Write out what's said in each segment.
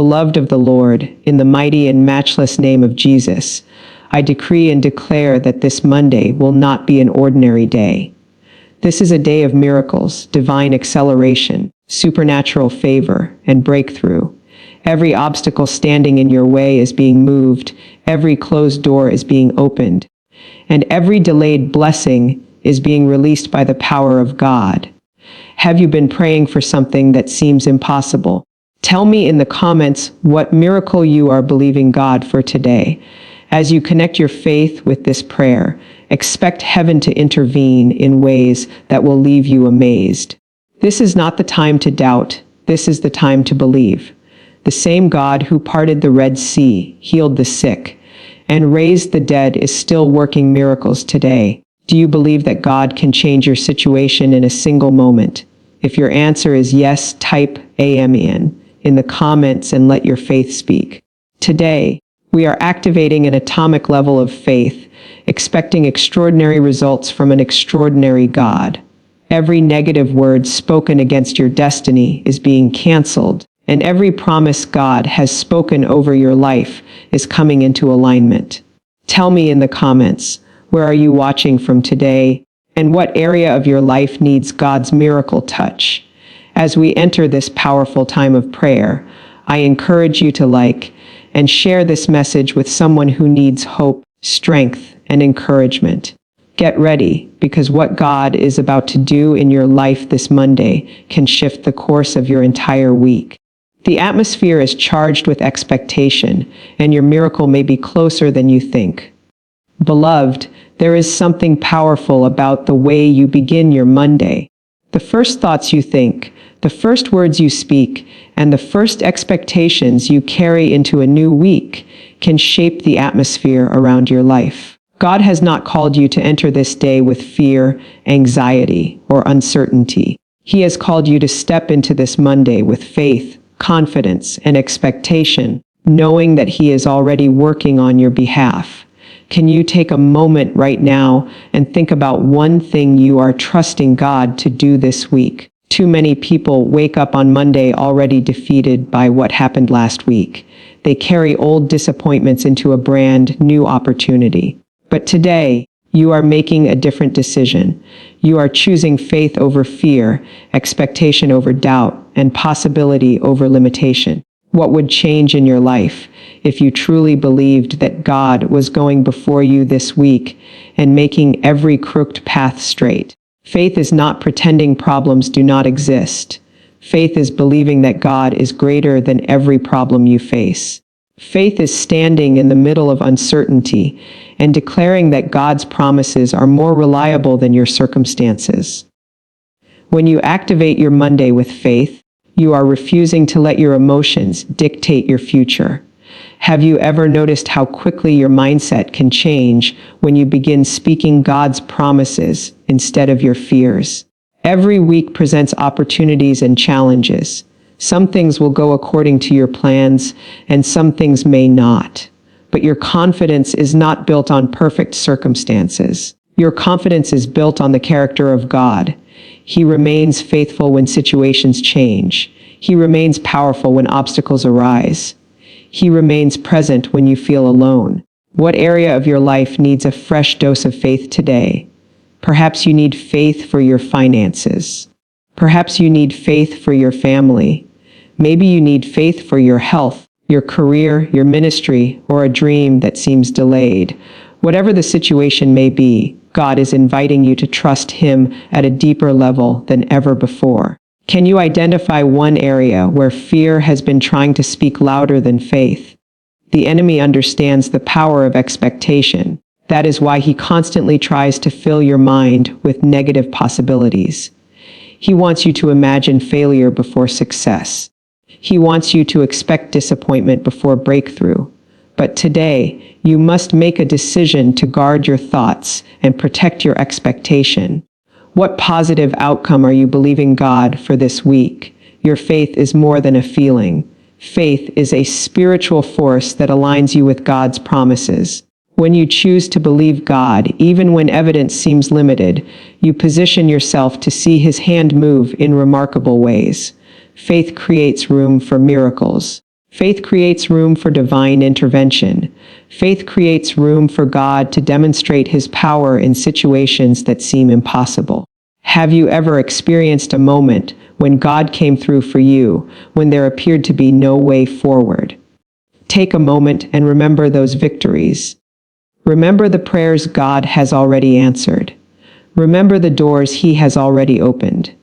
Beloved of the Lord, in the mighty and matchless name of Jesus, I decree and declare that this Monday will not be an ordinary day. This is a day of miracles, divine acceleration, supernatural favor, and breakthrough. Every obstacle standing in your way is being moved, every closed door is being opened, and every delayed blessing is being released by the power of God. Have you been praying for something that seems impossible? Tell me in the comments what miracle you are believing God for today. As you connect your faith with this prayer, expect heaven to intervene in ways that will leave you amazed. This is not the time to doubt. This is the time to believe. The same God who parted the Red Sea, healed the sick, and raised the dead is still working miracles today. Do you believe that God can change your situation in a single moment? If your answer is yes, type Amen in the comments and let your faith speak. Today, we are activating an atomic level of faith, expecting extraordinary results from an extraordinary God. Every negative word spoken against your destiny is being canceled, and every promise God has spoken over your life is coming into alignment. Tell me in the comments, where are you watching from today, and what area of your life needs God's miracle touch? As we enter this powerful time of prayer, I encourage you to like and share this message with someone who needs hope, strength, and encouragement. Get ready, because what God is about to do in your life this Monday can shift the course of your entire week. The atmosphere is charged with expectation, and your miracle may be closer than you think. Beloved, there is something powerful about the way you begin your Monday. The first thoughts you think, the first words you speak, and the first expectations you carry into a new week can shape the atmosphere around your life. God has not called you to enter this day with fear, anxiety, or uncertainty. He has called you to step into this Monday with faith, confidence, and expectation, knowing that He is already working on your behalf. Can you take a moment right now and think about one thing you are trusting God to do this week? Too many people wake up on Monday already defeated by what happened last week. They carry old disappointments into a brand new opportunity. But today, you are making a different decision. You are choosing faith over fear, expectation over doubt, and possibility over limitation. What would change in your life if you truly believed that God was going before you this week and making every crooked path straight? Faith is not pretending problems do not exist. Faith is believing that God is greater than every problem you face. Faith is standing in the middle of uncertainty and declaring that God's promises are more reliable than your circumstances. When you activate your Monday with faith, you are refusing to let your emotions dictate your future. Have you ever noticed how quickly your mindset can change when you begin speaking God's promises instead of your fears? Every week presents opportunities and challenges. Some things will go according to your plans, and some things may not. But your confidence is not built on perfect circumstances. Your confidence is built on the character of God. He remains faithful when situations change. He remains powerful when obstacles arise. He remains present when you feel alone. What area of your life needs a fresh dose of faith today? Perhaps you need faith for your finances. Perhaps you need faith for your family. Maybe you need faith for your health, your career, your ministry, or a dream that seems delayed. Whatever the situation may be, God is inviting you to trust Him at a deeper level than ever before. Can you identify one area where fear has been trying to speak louder than faith? The enemy understands the power of expectation. That is why he constantly tries to fill your mind with negative possibilities. He wants you to imagine failure before success. He wants you to expect disappointment before breakthrough. But today, you must make a decision to guard your thoughts and protect your expectation. What positive outcome are you believing God for this week? Your faith is more than a feeling. Faith is a spiritual force that aligns you with God's promises. When you choose to believe God, even when evidence seems limited, you position yourself to see His hand move in remarkable ways. Faith creates room for miracles. Faith creates room for divine intervention. Faith creates room for God to demonstrate his power in situations that seem impossible. Have you ever experienced a moment when God came through for you, when there appeared to be no way forward? Take a moment and remember those victories. Remember the prayers God has already answered. Remember the doors he has already opened.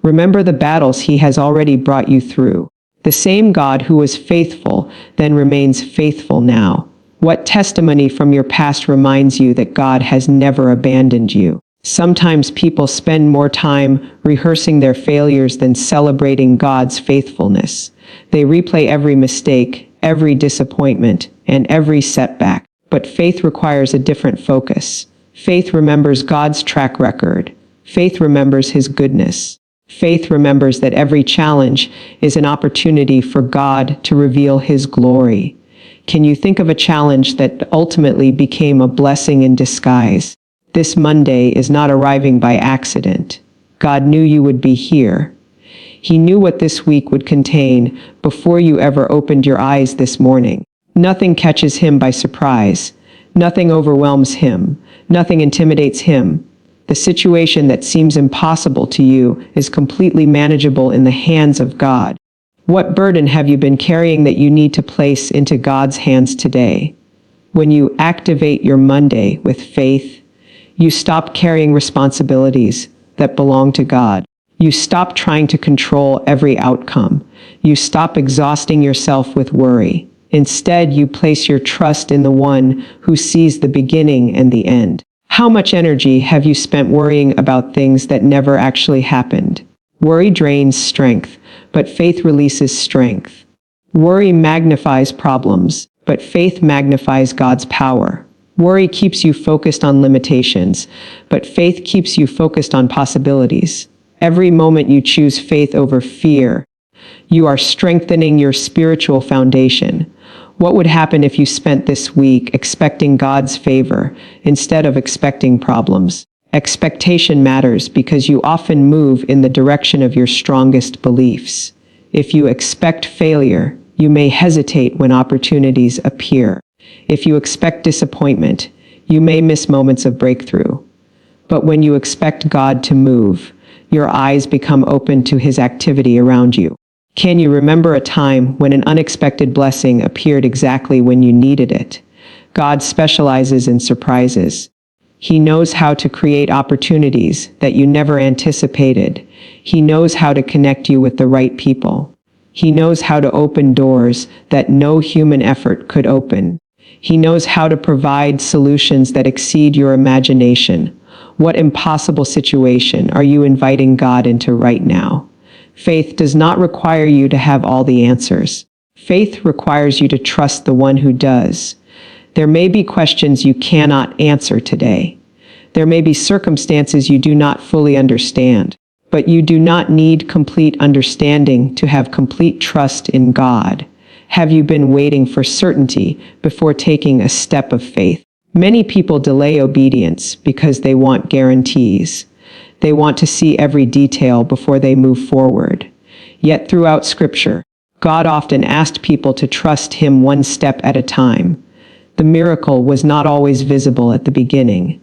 Remember the battles he has already brought you through. The same God who was faithful then remains faithful now. What testimony from your past reminds you that God has never abandoned you? Sometimes people spend more time rehearsing their failures than celebrating God's faithfulness. They replay every mistake, every disappointment, and every setback. But faith requires a different focus. Faith remembers God's track record. Faith remembers his goodness. Faith remembers that every challenge is an opportunity for God to reveal his glory. Can you think of a challenge that ultimately became a blessing in disguise? This Monday is not arriving by accident. God knew you would be here. He knew what this week would contain before you ever opened your eyes this morning. Nothing catches him by surprise. Nothing overwhelms him. Nothing intimidates him. The situation that seems impossible to you is completely manageable in the hands of God. What burden have you been carrying that you need to place into God's hands today? When you activate your Monday with faith, you stop carrying responsibilities that belong to God. You stop trying to control every outcome. You stop exhausting yourself with worry. Instead, you place your trust in the one who sees the beginning and the end. How much energy have you spent worrying about things that never actually happened? Worry drains strength, but faith releases strength. Worry magnifies problems, but faith magnifies God's power. Worry keeps you focused on limitations, but faith keeps you focused on possibilities. Every moment you choose faith over fear, you are strengthening your spiritual foundation. What would happen if you spent this week expecting God's favor instead of expecting problems? Expectation matters because you often move in the direction of your strongest beliefs. If you expect failure, you may hesitate when opportunities appear. If you expect disappointment, you may miss moments of breakthrough. But when you expect God to move, your eyes become open to his activity around you. Can you remember a time when an unexpected blessing appeared exactly when you needed it? God specializes in surprises. He knows how to create opportunities that you never anticipated. He knows how to connect you with the right people. He knows how to open doors that no human effort could open. He knows how to provide solutions that exceed your imagination. What impossible situation are you inviting God into right now? Faith does not require you to have all the answers. Faith requires you to trust the one who does. There may be questions you cannot answer today. There may be circumstances you do not fully understand, but you do not need complete understanding to have complete trust in God. Have you been waiting for certainty before taking a step of faith? Many people delay obedience because they want guarantees. They want to see every detail before they move forward. Yet throughout Scripture, God often asked people to trust him one step at a time. The miracle was not always visible at the beginning.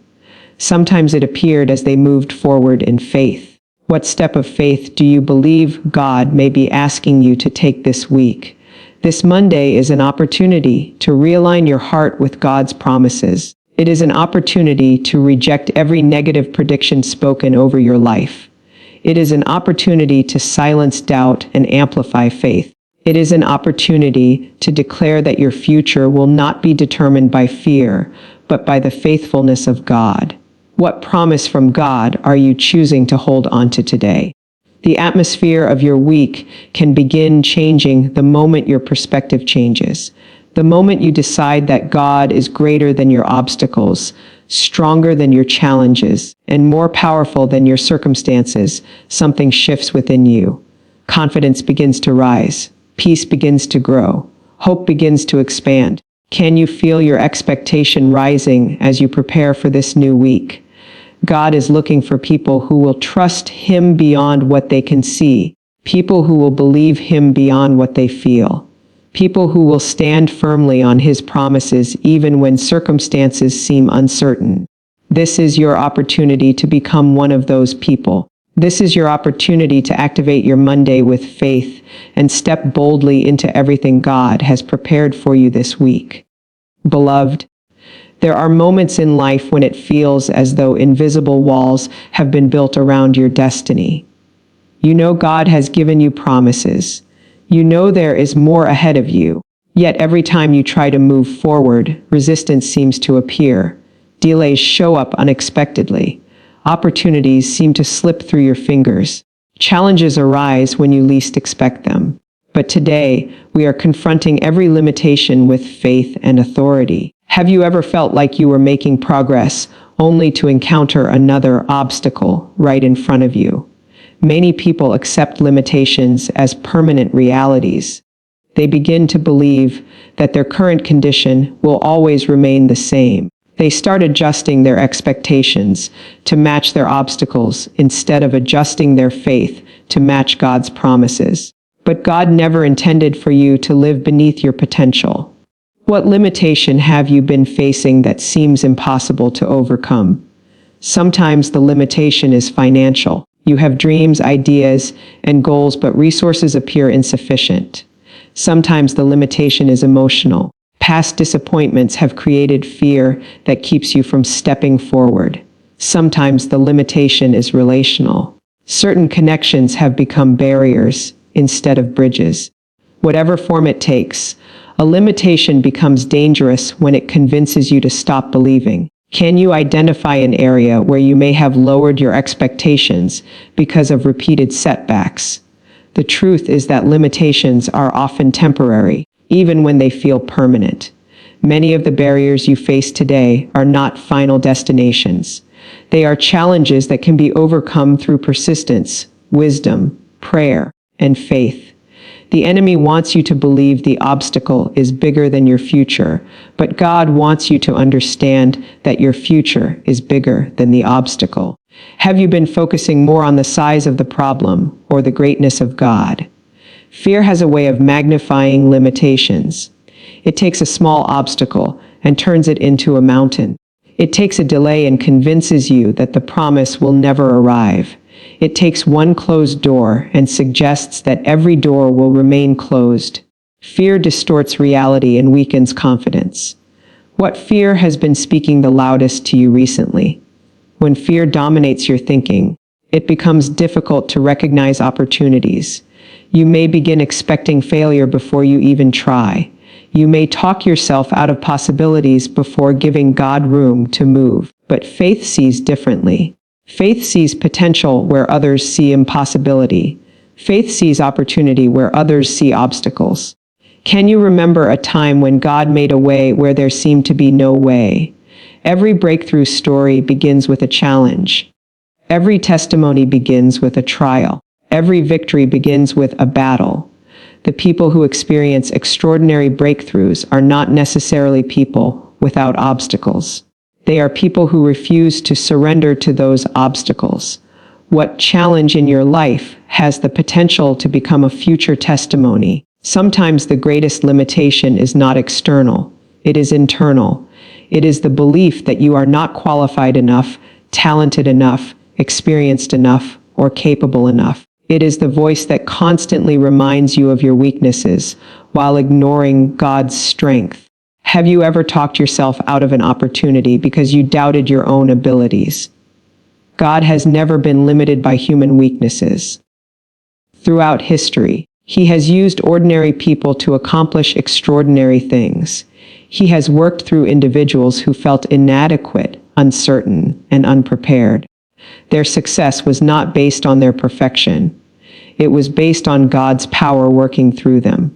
Sometimes it appeared as they moved forward in faith. What step of faith do you believe God may be asking you to take this week? This Monday is an opportunity to realign your heart with God's promises. It is an opportunity to reject every negative prediction spoken over your life. It is an opportunity to silence doubt and amplify faith. It is an opportunity to declare that your future will not be determined by fear, but by the faithfulness of God. What promise from God are you choosing to hold on to today? The atmosphere of your week can begin changing the moment your perspective changes. The moment you decide that God is greater than your obstacles, stronger than your challenges, and more powerful than your circumstances, something shifts within you. Confidence begins to rise. Peace begins to grow. Hope begins to expand. Can you feel your expectation rising as you prepare for this new week? God is looking for people who will trust him beyond what they can see, people who will believe him beyond what they feel, people who will stand firmly on His promises even when circumstances seem uncertain. This is your opportunity to become one of those people. This is your opportunity to activate your Monday with faith and step boldly into everything God has prepared for you this week. Beloved, there are moments in life when it feels as though invisible walls have been built around your destiny. You know God has given you promises. You know there is more ahead of you. Yet every time you try to move forward, resistance seems to appear. Delays show up unexpectedly. Opportunities seem to slip through your fingers. Challenges arise when you least expect them. But today, we are confronting every limitation with faith and authority. Have you ever felt like you were making progress only to encounter another obstacle right in front of you? Many people accept limitations as permanent realities. They begin to believe that their current condition will always remain the same. They start adjusting their expectations to match their obstacles instead of adjusting their faith to match God's promises. But God never intended for you to live beneath your potential. What limitation have you been facing that seems impossible to overcome? Sometimes the limitation is financial. You have dreams, ideas, and goals, but resources appear insufficient. Sometimes the limitation is emotional. Past disappointments have created fear that keeps you from stepping forward. Sometimes the limitation is relational. Certain connections have become barriers instead of bridges. Whatever form it takes, a limitation becomes dangerous when it convinces you to stop believing. Can you identify an area where you may have lowered your expectations because of repeated setbacks? The truth is that limitations are often temporary, even when they feel permanent. Many of the barriers you face today are not final destinations. They are challenges that can be overcome through persistence, wisdom, prayer, and faith. The enemy wants you to believe the obstacle is bigger than your future, but God wants you to understand that your future is bigger than the obstacle. Have you been focusing more on the size of the problem or the greatness of God? Fear has a way of magnifying limitations. It takes a small obstacle and turns it into a mountain. It takes a delay and convinces you that the promise will never arrive. It takes one closed door and suggests that every door will remain closed. Fear distorts reality and weakens confidence. What fear has been speaking the loudest to you recently? When fear dominates your thinking, it becomes difficult to recognize opportunities. You may begin expecting failure before you even try. You may talk yourself out of possibilities before giving God room to move. But faith sees differently. Faith sees potential where others see impossibility. Faith sees opportunity where others see obstacles. Can you remember a time when God made a way where there seemed to be no way? Every breakthrough story begins with a challenge. Every testimony begins with a trial. Every victory begins with a battle. The people who experience extraordinary breakthroughs are not necessarily people without obstacles. They are people who refuse to surrender to those obstacles. What challenge in your life has the potential to become a future testimony? Sometimes the greatest limitation is not external, it is internal. It is the belief that you are not qualified enough, talented enough, experienced enough, or capable enough. It is the voice that constantly reminds you of your weaknesses while ignoring God's strength. Have you ever talked yourself out of an opportunity because you doubted your own abilities? God has never been limited by human weaknesses. Throughout history, He has used ordinary people to accomplish extraordinary things. He has worked through individuals who felt inadequate, uncertain, and unprepared. Their success was not based on their perfection. It was based on God's power working through them.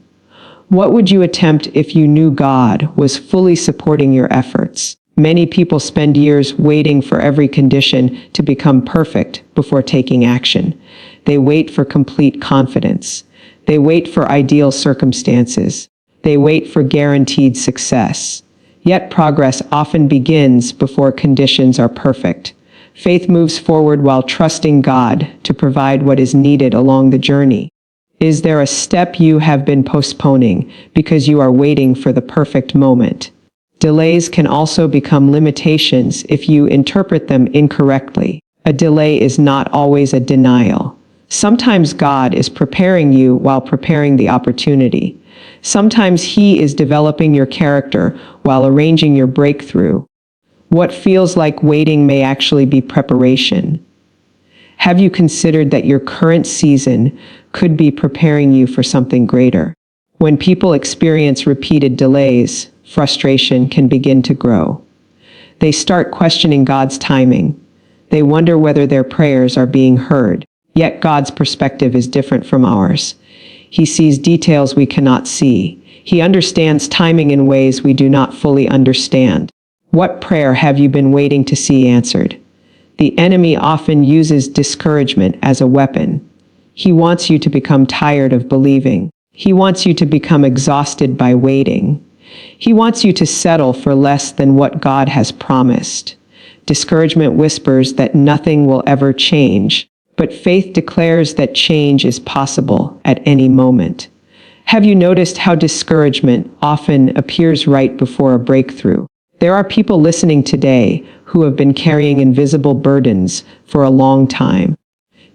What would you attempt if you knew God was fully supporting your efforts? Many people spend years waiting for every condition to become perfect before taking action. They wait for complete confidence. They wait for ideal circumstances. They wait for guaranteed success. Yet progress often begins before conditions are perfect. Faith moves forward while trusting God to provide what is needed along the journey. Is there a step you have been postponing because you are waiting for the perfect moment? Delays can also become limitations if you interpret them incorrectly. A delay is not always a denial. Sometimes God is preparing you while preparing the opportunity. Sometimes He is developing your character while arranging your breakthrough. What feels like waiting may actually be preparation. Have you considered that your current season could be preparing you for something greater? When people experience repeated delays, frustration can begin to grow. They start questioning God's timing. They wonder whether their prayers are being heard. Yet God's perspective is different from ours. He sees details we cannot see. He understands timing in ways we do not fully understand. What prayer have you been waiting to see answered? The enemy often uses discouragement as a weapon. He wants you to become tired of believing. He wants you to become exhausted by waiting. He wants you to settle for less than what God has promised. Discouragement whispers that nothing will ever change, but faith declares that change is possible at any moment. Have you noticed how discouragement often appears right before a breakthrough? There are people listening today who have been carrying invisible burdens for a long time.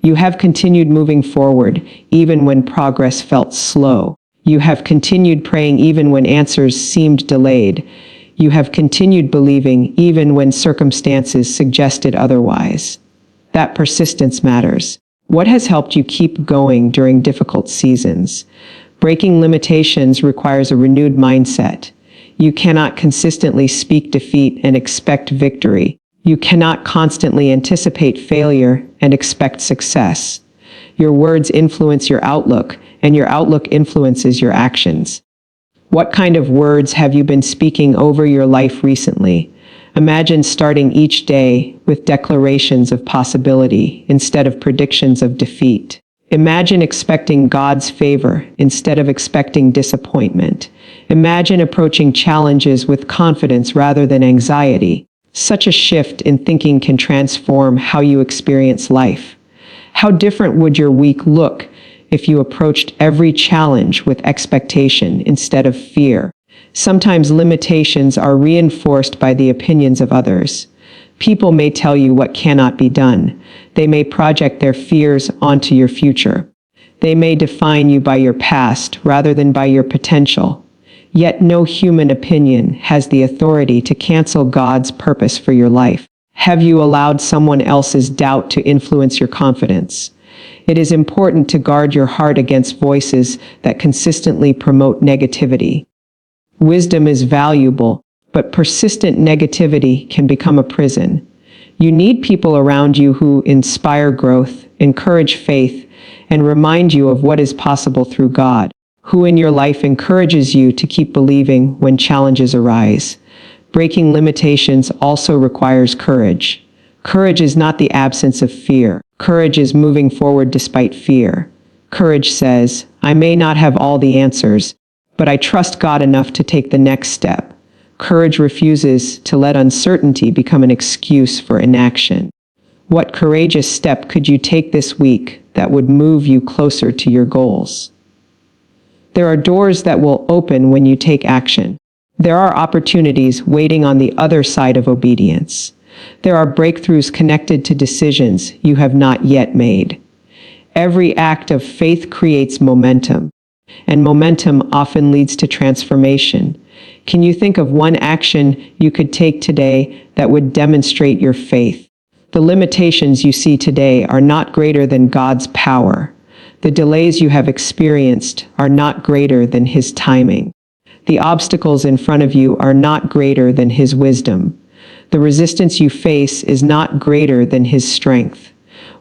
You have continued moving forward even when progress felt slow. You have continued praying even when answers seemed delayed. You have continued believing even when circumstances suggested otherwise. That persistence matters. What has helped you keep going during difficult seasons? Breaking limitations requires a renewed mindset. You cannot consistently speak defeat and expect victory. You cannot constantly anticipate failure and expect success. Your words influence your outlook, and your outlook influences your actions. What kind of words have you been speaking over your life recently? Imagine starting each day with declarations of possibility instead of predictions of defeat. Imagine expecting God's favor instead of expecting disappointment. Imagine approaching challenges with confidence rather than anxiety. Such a shift in thinking can transform how you experience life. How different would your week look if you approached every challenge with expectation instead of fear? Sometimes limitations are reinforced by the opinions of others. People may tell you what cannot be done. They may project their fears onto your future. They may define you by your past rather than by your potential. Yet no human opinion has the authority to cancel God's purpose for your life. Have you allowed someone else's doubt to influence your confidence? It is important to guard your heart against voices that consistently promote negativity. Wisdom is valuable, but persistent negativity can become a prison. You need people around you who inspire growth, encourage faith, and remind you of what is possible through God. Who in your life encourages you to keep believing when challenges arise? Breaking limitations also requires courage. Courage is not the absence of fear. Courage is moving forward despite fear. Courage says, I may not have all the answers, but I trust God enough to take the next step. Courage refuses to let uncertainty become an excuse for inaction. What courageous step could you take this week that would move you closer to your goals? There are doors that will open when you take action. There are opportunities waiting on the other side of obedience. There are breakthroughs connected to decisions you have not yet made. Every act of faith creates momentum, and momentum often leads to transformation. Can you think of one action you could take today that would demonstrate your faith? The limitations you see today are not greater than God's power. The delays you have experienced are not greater than His timing. The obstacles in front of you are not greater than His wisdom. The resistance you face is not greater than His strength.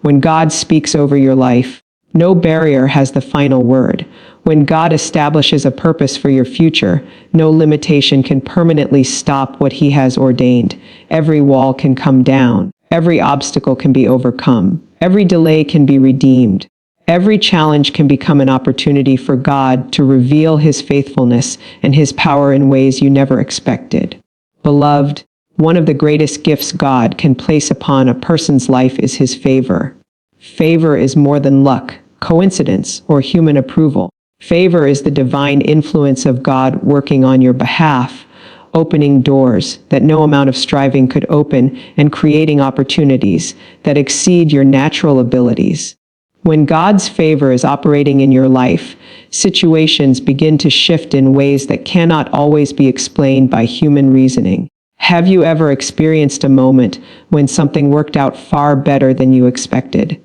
When God speaks over your life, no barrier has the final word. When God establishes a purpose for your future, no limitation can permanently stop what He has ordained. Every wall can come down. Every obstacle can be overcome. Every delay can be redeemed. Every challenge can become an opportunity for God to reveal His faithfulness and His power in ways you never expected. Beloved, one of the greatest gifts God can place upon a person's life is His favor. Favor is more than luck, coincidence, or human approval. Favor is the divine influence of God working on your behalf, opening doors that no amount of striving could open and creating opportunities that exceed your natural abilities. When God's favor is operating in your life, situations begin to shift in ways that cannot always be explained by human reasoning. Have you ever experienced a moment when something worked out far better than you expected?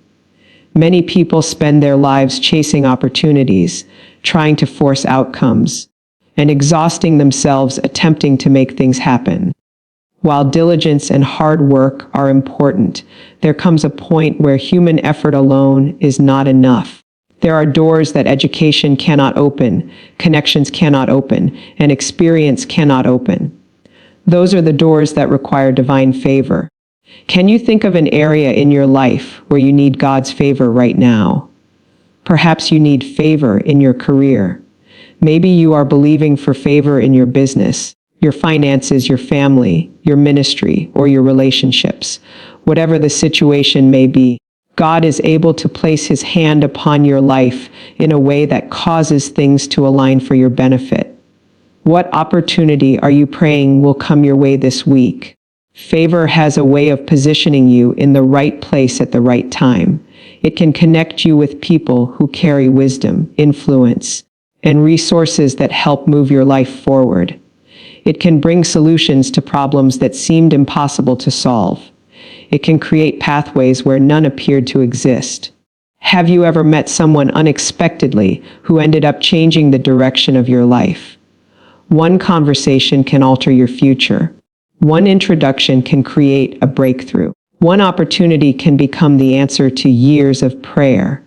Many people spend their lives chasing opportunities, trying to force outcomes, and exhausting themselves attempting to make things happen. While diligence and hard work are important, there comes a point where human effort alone is not enough. There are doors that education cannot open, connections cannot open, and experience cannot open. Those are the doors that require divine favor. Can you think of an area in your life where you need God's favor right now? Perhaps you need favor in your career. Maybe you are believing for favor in your business, your finances, your family, your ministry, or your relationships. Whatever the situation may be, God is able to place His hand upon your life in a way that causes things to align for your benefit. What opportunity are you praying will come your way this week? Favor has a way of positioning you in the right place at the right time. It can connect you with people who carry wisdom, influence, and resources that help move your life forward. It can bring solutions to problems that seemed impossible to solve. It can create pathways where none appeared to exist. Have you ever met someone unexpectedly who ended up changing the direction of your life? One conversation can alter your future. One introduction can create a breakthrough. One opportunity can become the answer to years of prayer.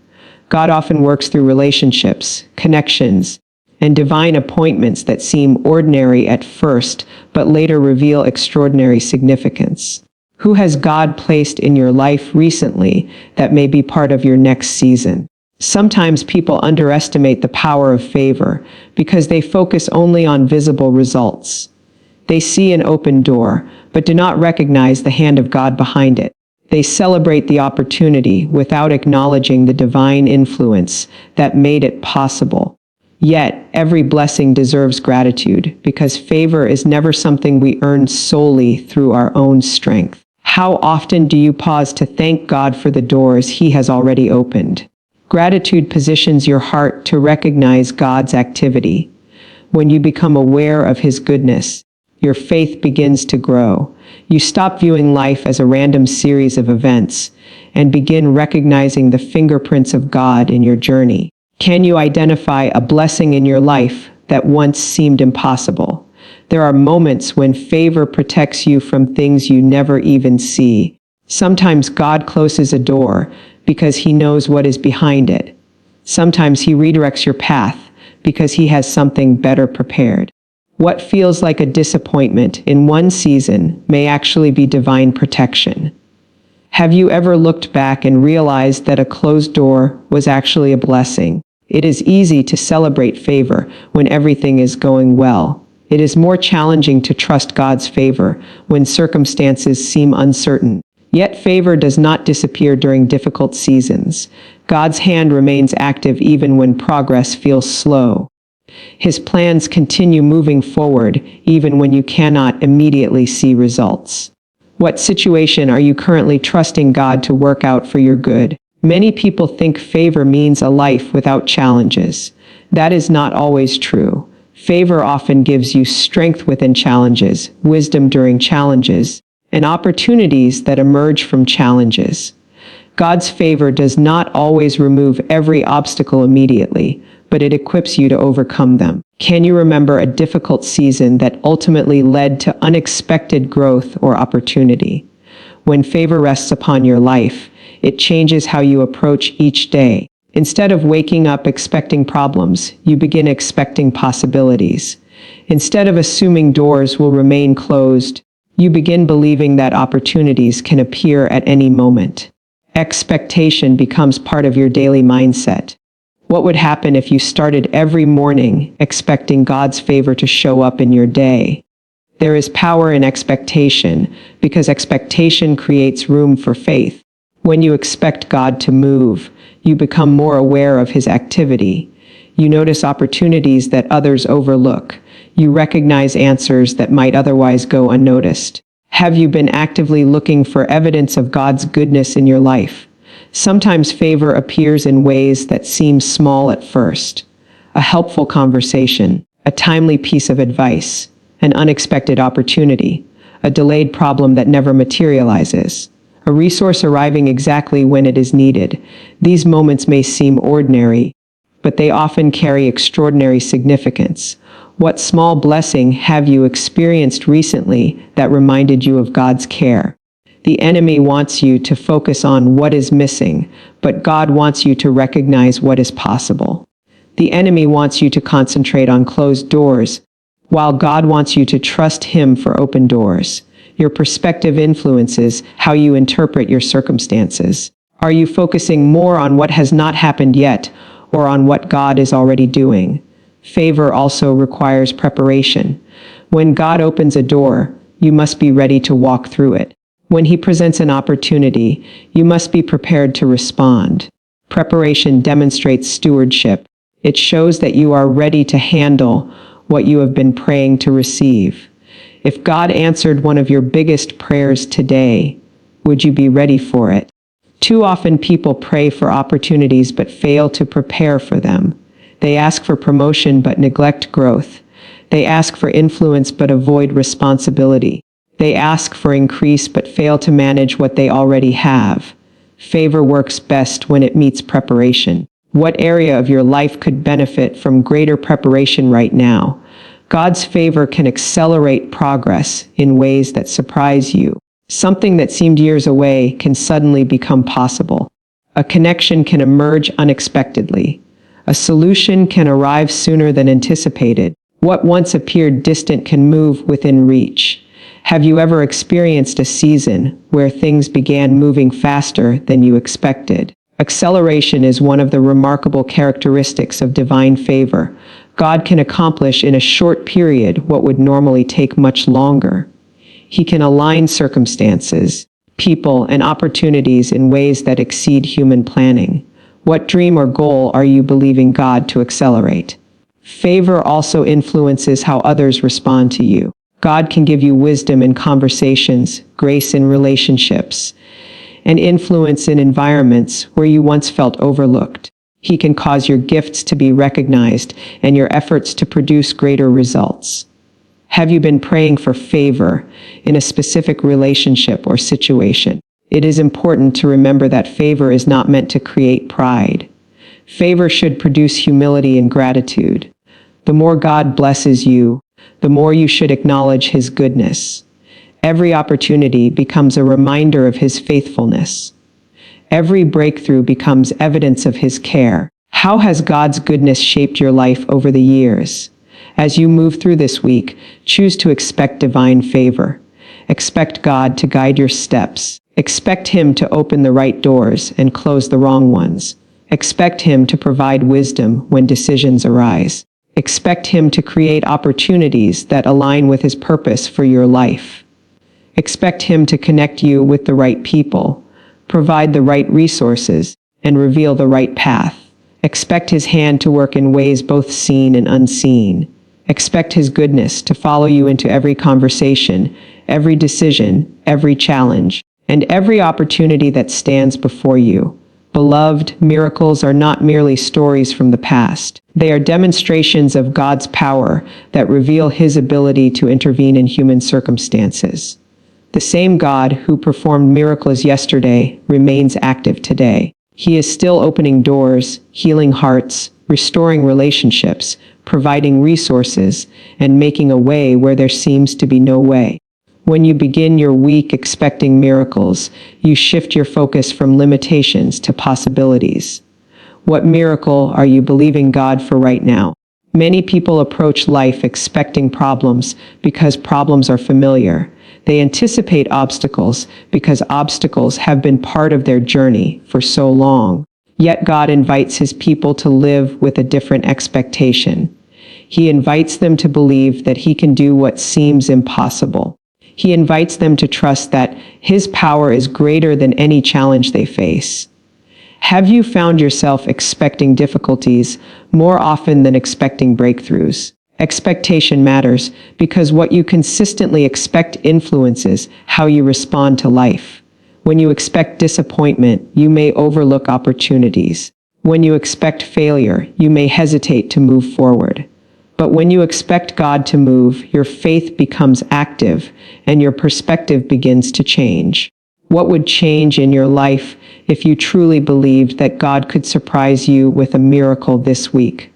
God often works through relationships, connections, and divine appointments that seem ordinary at first, but later reveal extraordinary significance. Who has God placed in your life recently that may be part of your next season? Sometimes people underestimate the power of favor because they focus only on visible results. They see an open door, but do not recognize the hand of God behind it. They celebrate the opportunity without acknowledging the divine influence that made it possible. Yet, every blessing deserves gratitude because favor is never something we earn solely through our own strength. How often do you pause to thank God for the doors He has already opened? Gratitude positions your heart to recognize God's activity. When you become aware of His goodness, your faith begins to grow. You stop viewing life as a random series of events and begin recognizing the fingerprints of God in your journey. Can you identify a blessing in your life that once seemed impossible? There are moments when favor protects you from things you never even see. Sometimes God closes a door because He knows what is behind it. Sometimes He redirects your path because He has something better prepared. What feels like a disappointment in one season may actually be divine protection. Have you ever looked back and realized that a closed door was actually a blessing? It is easy to celebrate favor when everything is going well. It is more challenging to trust God's favor when circumstances seem uncertain. Yet favor does not disappear during difficult seasons. God's hand remains active even when progress feels slow. His plans continue moving forward even when you cannot immediately see results. What situation are you currently trusting God to work out for your good? Many people think favor means a life without challenges. That is not always true. Favor often gives you strength within challenges, wisdom during challenges, and opportunities that emerge from challenges. God's favor does not always remove every obstacle immediately, but it equips you to overcome them. Can you remember a difficult season that ultimately led to unexpected growth or opportunity? When favor rests upon your life, it changes how you approach each day. Instead of waking up expecting problems, you begin expecting possibilities. Instead of assuming doors will remain closed, you begin believing that opportunities can appear at any moment. Expectation becomes part of your daily mindset. What would happen if you started every morning expecting God's favor to show up in your day? There is power in expectation because expectation creates room for faith. When you expect God to move, You become more aware of his activity. You notice opportunities that others overlook. You recognize answers that might otherwise go unnoticed. Have you been actively looking for evidence of God's goodness in your life? Sometimes favor appears in ways that seem small at first. A helpful conversation, a timely piece of advice, an unexpected opportunity, a delayed problem that never materializes, a resource arriving exactly when it is needed. These moments may seem ordinary, but they often carry extraordinary significance. What small blessing have you experienced recently that reminded you of God's care? The enemy wants you to focus on what is missing, but God wants you to recognize what is possible. The enemy wants you to concentrate on closed doors, while God wants you to trust Him for open doors. Your perspective influences how you interpret your circumstances. Are you focusing more on what has not happened yet, or on what God is already doing? Favor also requires preparation. When God opens a door, you must be ready to walk through it. When He presents an opportunity, you must be prepared to respond. Preparation demonstrates stewardship. It shows that you are ready to handle what you have been praying to receive. If God answered one of your biggest prayers today, would you be ready for it? Too often people pray for opportunities but fail to prepare for them. They ask for promotion but neglect growth. They ask for influence but avoid responsibility. They ask for increase but fail to manage what they already have. Favor works best when it meets preparation. What area of your life could benefit from greater preparation right now? God's favor can accelerate progress in ways that surprise you. Something that seemed years away can suddenly become possible. A connection can emerge unexpectedly. A solution can arrive sooner than anticipated. What once appeared distant can move within reach. Have you ever experienced a season where things began moving faster than you expected? Acceleration is one of the remarkable characteristics of divine favor. God can accomplish in a short period what would normally take much longer. He can align circumstances, people, and opportunities in ways that exceed human planning. What dream or goal are you believing God to accelerate? Favor also influences how others respond to you. God can give you wisdom in conversations, grace in relationships, and influence in environments where you once felt overlooked. He can cause your gifts to be recognized and your efforts to produce greater results. Have you been praying for favor in a specific relationship or situation? It is important to remember that favor is not meant to create pride. Favor should produce humility and gratitude. The more God blesses you, the more you should acknowledge His goodness. Every opportunity becomes a reminder of His faithfulness. Every breakthrough becomes evidence of His care. How has God's goodness shaped your life over the years? As you move through this week, choose to expect divine favor. Expect God to guide your steps. Expect Him to open the right doors and close the wrong ones. Expect Him to provide wisdom when decisions arise. Expect Him to create opportunities that align with His purpose for your life. Expect Him to connect you with the right people, provide the right resources, and reveal the right path. Expect His hand to work in ways both seen and unseen. Expect His goodness to follow you into every conversation, every decision, every challenge, and every opportunity that stands before you. Beloved, miracles are not merely stories from the past. They are demonstrations of God's power that reveal His ability to intervene in human circumstances. The same God who performed miracles yesterday remains active today. He is still opening doors, healing hearts, restoring relationships, providing resources, and making a way where there seems to be no way. When you begin your week expecting miracles, you shift your focus from limitations to possibilities. What miracle are you believing God for right now? Many people approach life expecting problems because problems are familiar. They anticipate obstacles because obstacles have been part of their journey for so long. Yet God invites His people to live with a different expectation. He invites them to believe that He can do what seems impossible. He invites them to trust that His power is greater than any challenge they face. Have you found yourself expecting difficulties more often than expecting breakthroughs? Expectation matters because what you consistently expect influences how you respond to life. When you expect disappointment, you may overlook opportunities. When you expect failure, you may hesitate to move forward. But when you expect God to move, your faith becomes active and your perspective begins to change. What would change in your life if you truly believed that God could surprise you with a miracle this week?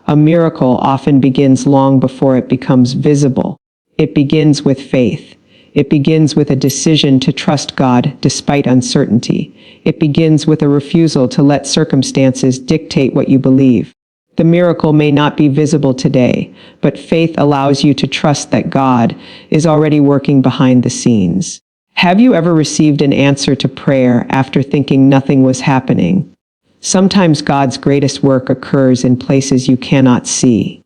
A miracle often begins long before it becomes visible. It begins with faith. It begins with a decision to trust God despite uncertainty. It begins with a refusal to let circumstances dictate what you believe. The miracle may not be visible today, but faith allows you to trust that God is already working behind the scenes. Have you ever received an answer to prayer after thinking nothing was happening? Sometimes God's greatest work occurs in places you cannot see.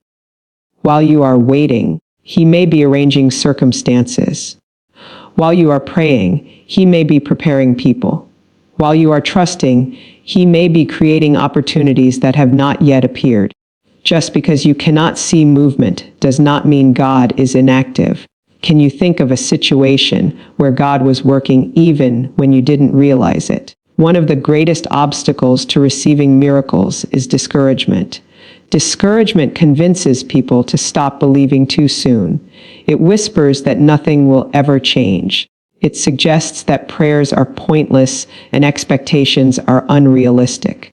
While you are waiting, He may be arranging circumstances. While you are praying, He may be preparing people. While you are trusting, He may be creating opportunities that have not yet appeared. Just because you cannot see movement does not mean God is inactive. Can you think of a situation where God was working even when you didn't realize it? One of the greatest obstacles to receiving miracles is discouragement. Discouragement convinces people to stop believing too soon. It whispers that nothing will ever change. It suggests that prayers are pointless and expectations are unrealistic.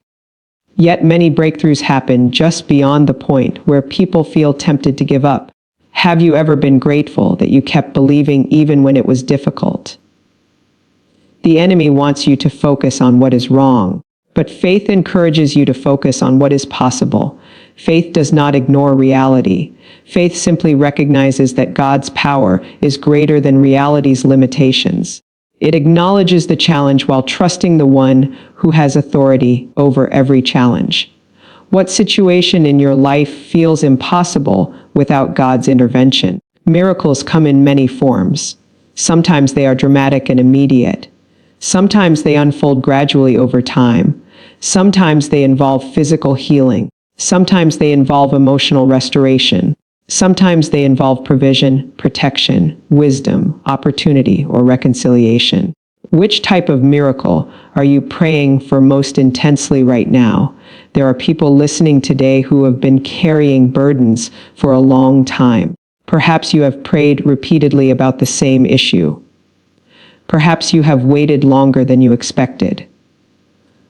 Yet many breakthroughs happen just beyond the point where people feel tempted to give up. Have you ever been grateful that you kept believing even when it was difficult? The enemy wants you to focus on what is wrong, but faith encourages you to focus on what is possible. Faith does not ignore reality. Faith simply recognizes that God's power is greater than reality's limitations. It acknowledges the challenge while trusting the one who has authority over every challenge. What situation in your life feels impossible without God's intervention? Miracles come in many forms. Sometimes they are dramatic and immediate. Sometimes they unfold gradually over time. Sometimes they involve physical healing. Sometimes they involve emotional restoration. Sometimes they involve provision, protection, wisdom, opportunity, or reconciliation. Which type of miracle are you praying for most intensely right now? There are people listening today who have been carrying burdens for a long time. Perhaps you have prayed repeatedly about the same issue. Perhaps you have waited longer than you expected.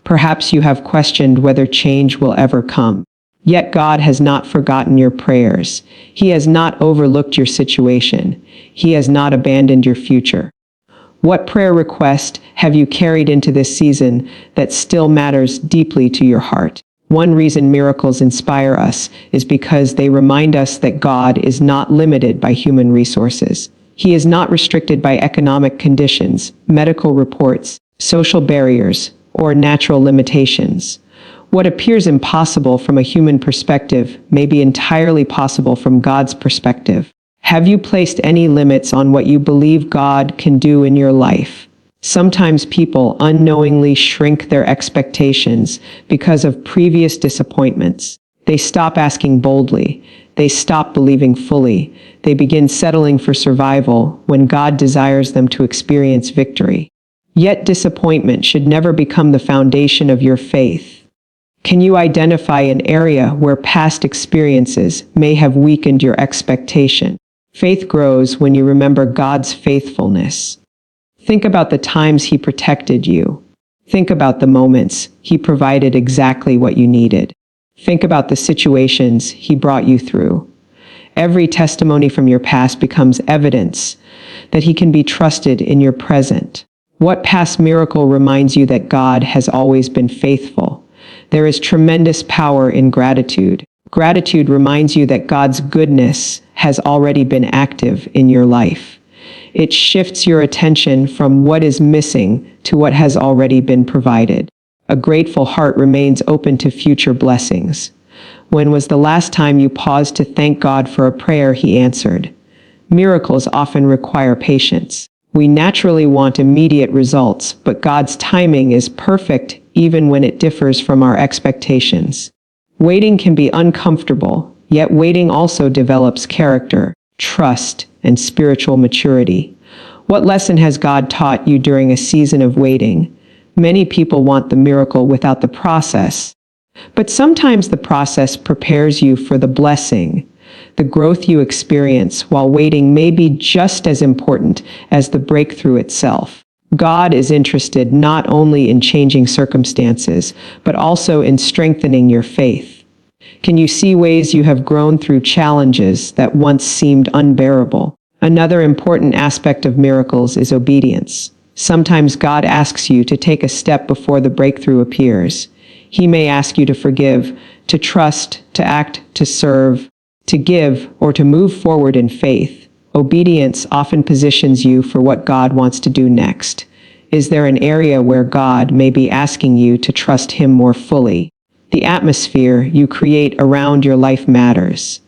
Perhaps you have questioned whether change will ever come. Yet God has not forgotten your prayers. He has not overlooked your situation. He has not abandoned your future. What prayer request have you carried into this season that still matters deeply to your heart? One reason miracles inspire us is because they remind us that God is not limited by human resources. He is not restricted by economic conditions, medical reports, social barriers, or natural limitations. What appears impossible from a human perspective may be entirely possible from God's perspective. Have you placed any limits on what you believe God can do in your life? Sometimes people unknowingly shrink their expectations because of previous disappointments. They stop asking boldly. They stop believing fully. They begin settling for survival when God desires them to experience victory. Yet disappointment should never become the foundation of your faith. Can you identify an area where past experiences may have weakened your expectation? Faith grows when you remember God's faithfulness. Think about the times He protected you. Think about the moments He provided exactly what you needed. Think about the situations He brought you through. Every testimony from your past becomes evidence that He can be trusted in your present. What past miracle reminds you that God has always been faithful? There is tremendous power in gratitude. Gratitude reminds you that God's goodness has already been active in your life. It shifts your attention from what is missing to what has already been provided. A grateful heart remains open to future blessings. When was the last time you paused to thank God for a prayer He answered? Miracles often require patience. We naturally want immediate results, but God's timing is perfect even when it differs from our expectations. Waiting can be uncomfortable, yet waiting also develops character, trust, and spiritual maturity. What lesson has God taught you during a season of waiting? Many people want the miracle without the process. But sometimes the process prepares you for the blessing. The growth you experience while waiting may be just as important as the breakthrough itself. God is interested not only in changing circumstances, but also in strengthening your faith. Can you see ways you have grown through challenges that once seemed unbearable? Another important aspect of miracles is obedience. Sometimes God asks you to take a step before the breakthrough appears. He may ask you to forgive, to trust, to act, to serve, to give, or to move forward in faith. Obedience often positions you for what God wants to do next. Is there an area where God may be asking you to trust Him more fully? The atmosphere you create around your life matters.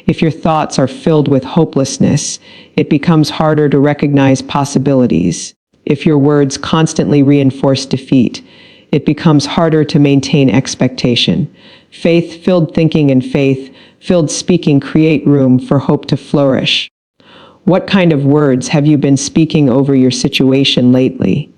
If your thoughts are filled with hopelessness, it becomes harder to recognize possibilities. If your words constantly reinforce defeat, it becomes harder to maintain expectation. Faith-filled thinking and faith-filled speaking create room for hope to flourish. What kind of words have you been speaking over your situation lately?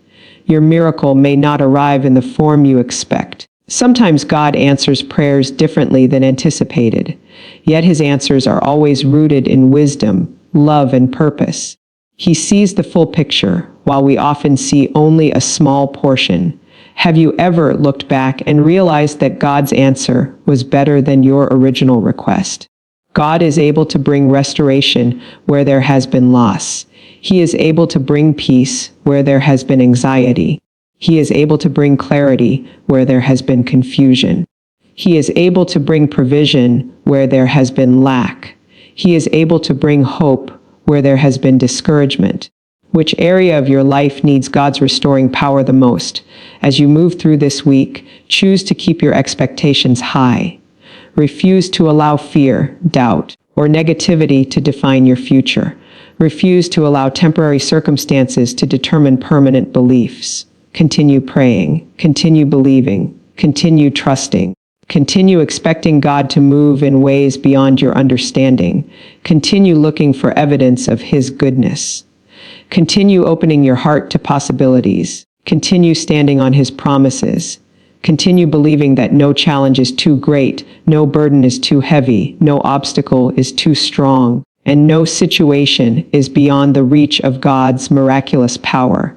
Your miracle may not arrive in the form you expect. Sometimes God answers prayers differently than anticipated, yet His answers are always rooted in wisdom, love, and purpose. He sees the full picture, while we often see only a small portion. Have you ever looked back and realized that God's answer was better than your original request? God is able to bring restoration where there has been loss. He is able to bring peace where there has been anxiety. He is able to bring clarity where there has been confusion. He is able to bring provision where there has been lack. He is able to bring hope where there has been discouragement. Which area of your life needs God's restoring power the most? As you move through this week, choose to keep your expectations high. Refuse to allow fear, doubt, or negativity to define your future. Refuse to allow temporary circumstances to determine permanent beliefs. Continue praying, continue believing, continue trusting. Continue expecting God to move in ways beyond your understanding. Continue looking for evidence of His goodness. Continue opening your heart to possibilities. Continue standing on His promises. Continue believing that no challenge is too great, no burden is too heavy, no obstacle is too strong, and no situation is beyond the reach of God's miraculous power.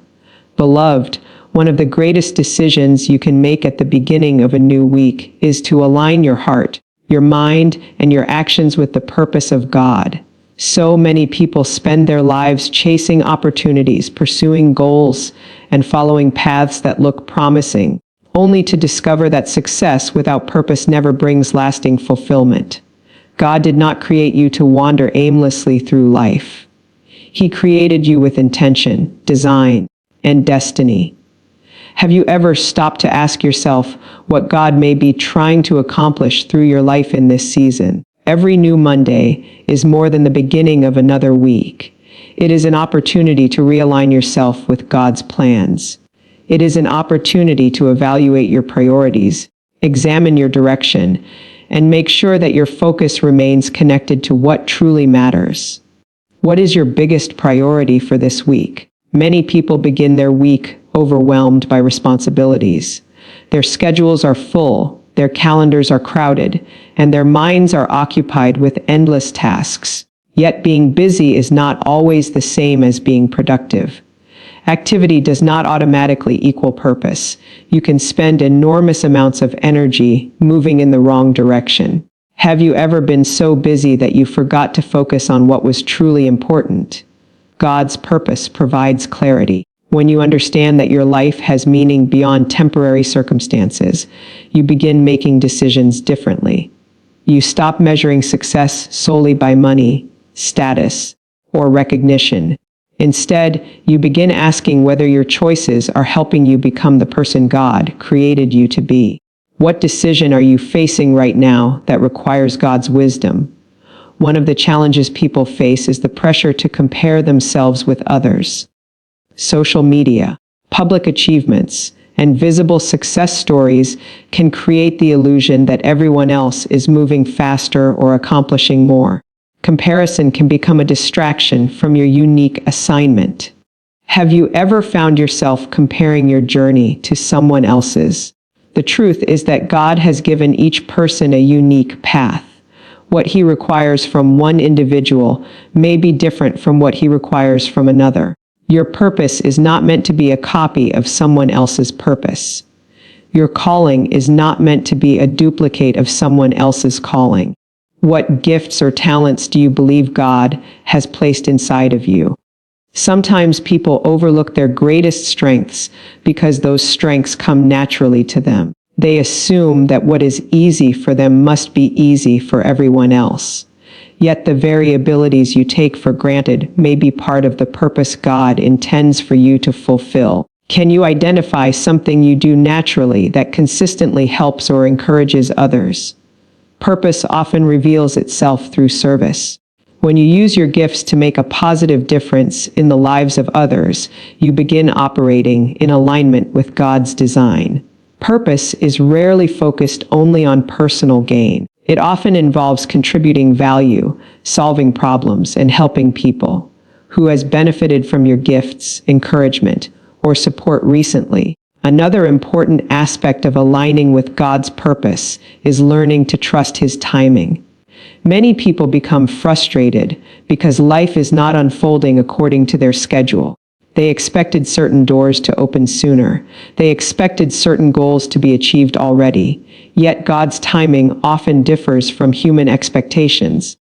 Beloved, one of the greatest decisions you can make at the beginning of a new week is to align your heart, your mind, and your actions with the purpose of God. So many people spend their lives chasing opportunities, pursuing goals, and following paths that look promising, only to discover that success without purpose never brings lasting fulfillment. God did not create you to wander aimlessly through life. He created you with intention, design, and destiny. Have you ever stopped to ask yourself what God may be trying to accomplish through your life in this season? Every new Monday is more than the beginning of another week. It is an opportunity to realign yourself with God's plans. It is an opportunity to evaluate your priorities, examine your direction, and make sure that your focus remains connected to what truly matters. What is your biggest priority for this week? Many people begin their week overwhelmed by responsibilities. Their schedules are full, their calendars are crowded, and their minds are occupied with endless tasks. Yet being busy is not always the same as being productive. Activity does not automatically equal purpose. You can spend enormous amounts of energy moving in the wrong direction. Have you ever been so busy that you forgot to focus on what was truly important? God's purpose provides clarity. When you understand that your life has meaning beyond temporary circumstances, you begin making decisions differently. You stop measuring success solely by money, status, or recognition. Instead, you begin asking whether your choices are helping you become the person God created you to be. What decision are you facing right now that requires God's wisdom? One of the challenges people face is the pressure to compare themselves with others. Social media, public achievements, and visible success stories can create the illusion that everyone else is moving faster or accomplishing more. Comparison can become a distraction from your unique assignment. Have you ever found yourself comparing your journey to someone else's? The truth is that God has given each person a unique path. What He requires from one individual may be different from what He requires from another. Your purpose is not meant to be a copy of someone else's purpose. Your calling is not meant to be a duplicate of someone else's calling. What gifts or talents do you believe God has placed inside of you? Sometimes people overlook their greatest strengths because those strengths come naturally to them. They assume that what is easy for them must be easy for everyone else. Yet the very abilities you take for granted may be part of the purpose God intends for you to fulfill. Can you identify something you do naturally that consistently helps or encourages others? Purpose often reveals itself through service. When you use your gifts to make a positive difference in the lives of others, you begin operating in alignment with God's design. Purpose is rarely focused only on personal gain. It often involves contributing value, solving problems, and helping people. Who has benefited from your gifts, encouragement, or support recently? Another important aspect of aligning with God's purpose is learning to trust His timing. Many people become frustrated because life is not unfolding according to their schedule. They expected certain doors to open sooner. They expected certain goals to be achieved already. Yet God's timing often differs from human expectations.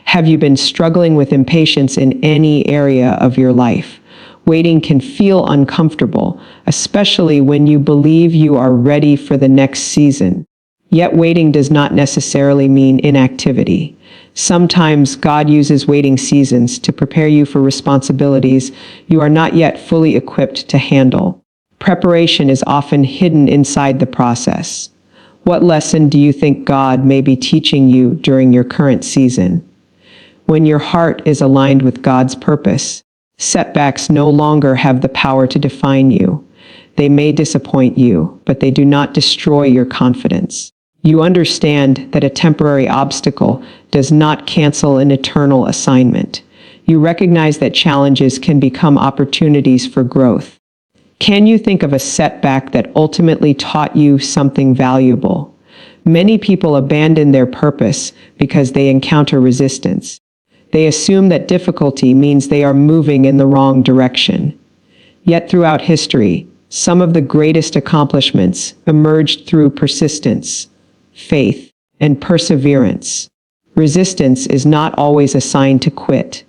Have you been struggling with impatience in any area of your life? Waiting can feel uncomfortable, especially when you believe you are ready for the next season. Yet waiting does not necessarily mean inactivity. Sometimes God uses waiting seasons to prepare you for responsibilities you are not yet fully equipped to handle. Preparation is often hidden inside the process. What lesson do you think God may be teaching you during your current season? When your heart is aligned with God's purpose, setbacks no longer have the power to define you. They may disappoint you, but they do not destroy your confidence. You understand that a temporary obstacle does not cancel an eternal assignment. You recognize that challenges can become opportunities for growth. Can you think of a setback that ultimately taught you something valuable? Many people abandon their purpose because they encounter resistance. They assume that difficulty means they are moving in the wrong direction. Yet throughout history, some of the greatest accomplishments emerged through persistence, faith, and perseverance. Resistance is not always a sign to quit.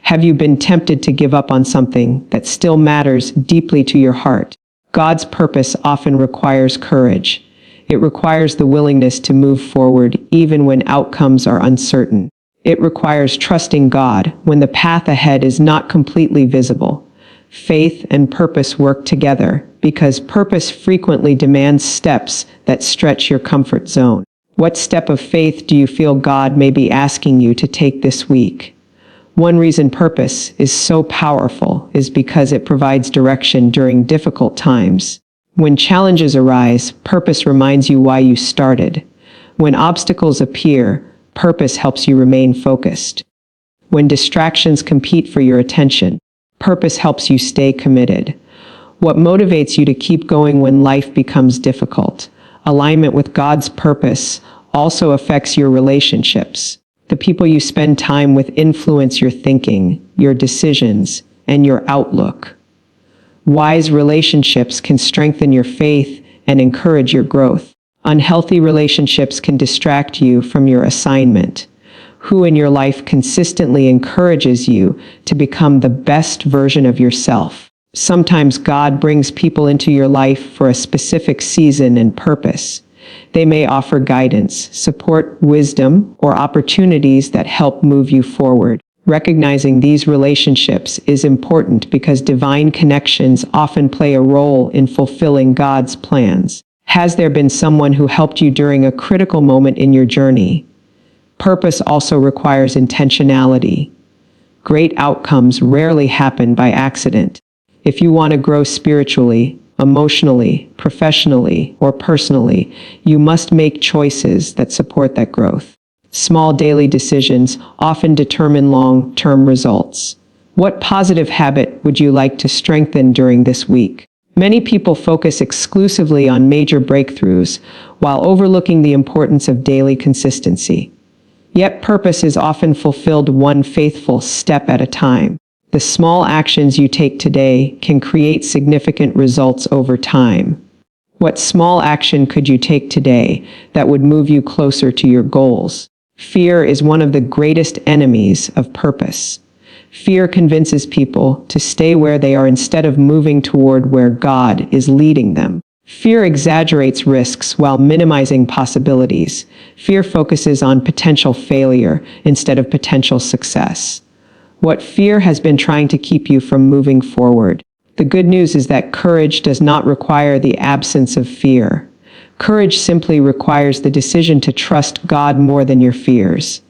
Have you been tempted to give up on something that still matters deeply to your heart? God's purpose often requires courage. It requires the willingness to move forward even when outcomes are uncertain. It requires trusting God when the path ahead is not completely visible. Faith and purpose work together because purpose frequently demands steps that stretch your comfort zone. What step of faith do you feel God may be asking you to take this week? One reason purpose is so powerful is because it provides direction during difficult times. When challenges arise, purpose reminds you why you started. When obstacles appear, purpose helps you remain focused. When distractions compete for your attention, purpose helps you stay committed. What motivates you to keep going when life becomes difficult? Alignment with God's purpose also affects your relationships. The people you spend time with influence your thinking, your decisions, and your outlook. Wise relationships can strengthen your faith and encourage your growth. Unhealthy relationships can distract you from your assignment. Who in your life consistently encourages you to become the best version of yourself? Sometimes God brings people into your life for a specific season and purpose. They may offer guidance, support, wisdom, or opportunities that help move you forward. Recognizing these relationships is important because divine connections often play a role in fulfilling God's plans. Has there been someone who helped you during a critical moment in your journey? Purpose also requires intentionality. Great outcomes rarely happen by accident. If you want to grow spiritually, emotionally, professionally, or personally, you must make choices that support that growth. Small daily decisions often determine long-term results. What positive habit would you like to strengthen during this week? Many people focus exclusively on major breakthroughs while overlooking the importance of daily consistency. Yet purpose is often fulfilled one faithful step at a time. The small actions you take today can create significant results over time. What small action could you take today that would move you closer to your goals? Fear is one of the greatest enemies of purpose. Fear convinces people to stay where they are instead of moving toward where God is leading them. Fear exaggerates risks while minimizing possibilities. Fear focuses on potential failure instead of potential success. What fear has been trying to keep you from moving forward? The good news is that courage does not require the absence of fear. Courage simply requires the decision to trust God more than your fears.